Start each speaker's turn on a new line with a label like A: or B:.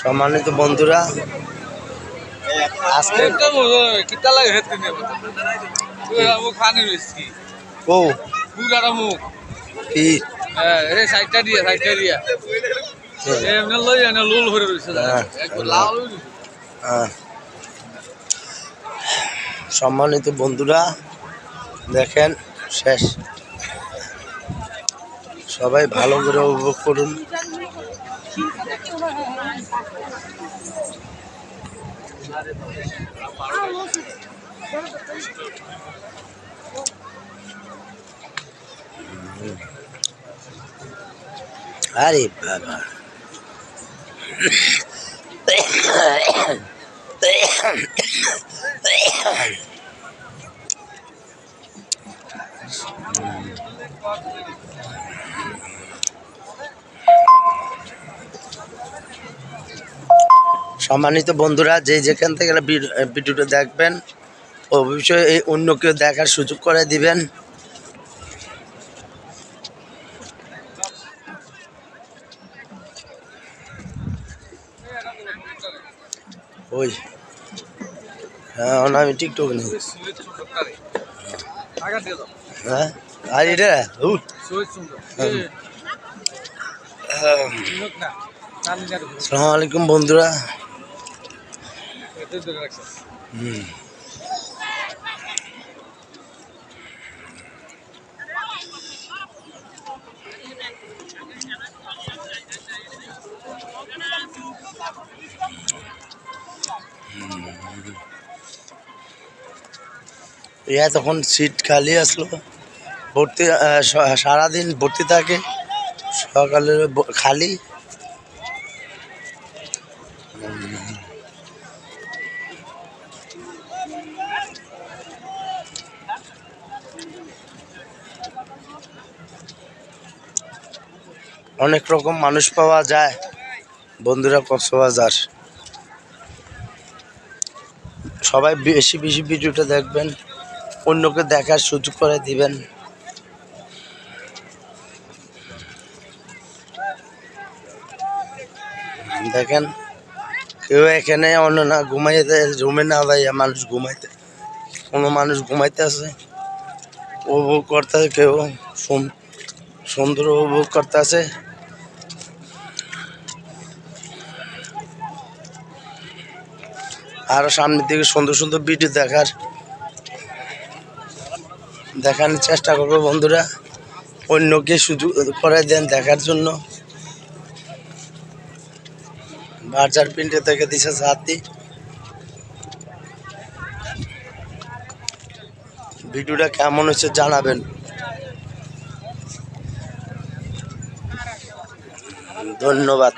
A: সম্মানিত বন্ধুরা, আজকে সম্মানিত বন্ধুরা দেখেন শেষ, সবাই ভালো করে উপভোগ করুন। আরে বাবা, সম্মানিত বন্ধুরা, যে যেখান থেকে ভিডিওটা দেখবেন অবশ্যই এই অন্য কেউ দেখার সুযোগ করে দিবেন। ওই হ্যাঁ, আমি টিকটক নেই। হ্যাঁ, আর এটা আসসালামু আলাইকুম বন্ধুরা। তখন সিট খালি আসলো, ভর্তি সারাদিন ভর্তি থাকে, সকালে খালি। অনেক রকম মানুষ পাওয়া যায় বন্ধুরা কক্সবাজার। সবাই বেশি বেশি ভিডিওটা দেখবেন, অন্যকে দেখার সুযোগ করে দিবেন। দেখেন কেউ এখানে অন্য না ঘুমাইতে, রুমে না যাইয়া মানুষ ঘুমাইতে, কোনো মানুষ ঘুমাইতে আছে, উপভোগ করতে, কেউ সুন্দর উপভোগ করতে আছে। আরো সামনের দিকে সুন্দর সুন্দর ভিডিও দেখানোর চেষ্টা করবো বন্ধুরা, অন্যকে সুযোগ করে দেন দেখার জন্য। বাজার পিন্টে থেকে দিছে সাথী। ভিডিওটা কেমন হচ্ছে জানাবেন। ধন্যবাদ।